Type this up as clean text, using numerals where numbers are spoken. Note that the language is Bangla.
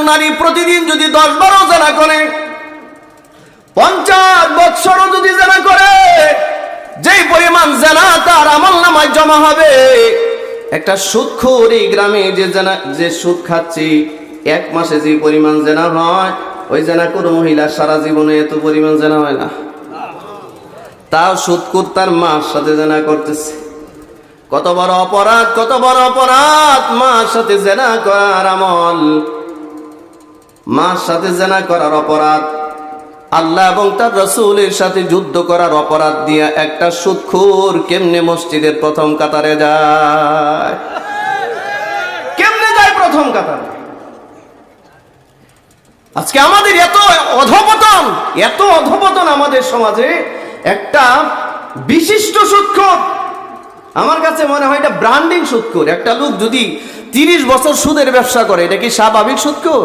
নারী প্রতিদিন যদি 10-12 জেনা করে, 50 বছরও যদি জেনা করে, যেই পরিমাণ জেনা তার আমলনামায় জমা হবে, একটা সুদখোর এই গ্রামে যে সুদ খাচ্ছে, 1 মাসে যে পরিমাণ জেনা হয়, ওই জেনা কোনো মহিলা সারা জীবনে এত পরিমাণ জেনা হয় না। তাও সুদখোর তার মার সাথে জেনা করতেছে। কত বড় অপরাধ, কত বড় অপরাধ! মার সাথে জেনা করার আমল, মার সাথে জেনা করার অপরাধ, আল্লাহ এবং তার রাসূলের সাথে যুদ্ধ করার অপরাধ দিয়া একটা সুদখোর কেমনে মসজিদের প্রথম কাতারে যায়? কেমনে যায় প্রথম কাতারে? আজকে আমাদের এত অধপতন আমাদের সমাজে। একটা বিশিষ্ট সুদখোর, আমার কাছে মনে হয় এটা ব্র্যান্ডিং সুদখোর। একটা লোক যদি 30 বছর সুদের ব্যবসা করে, এটা কি স্বাভাবিক সুদখোর?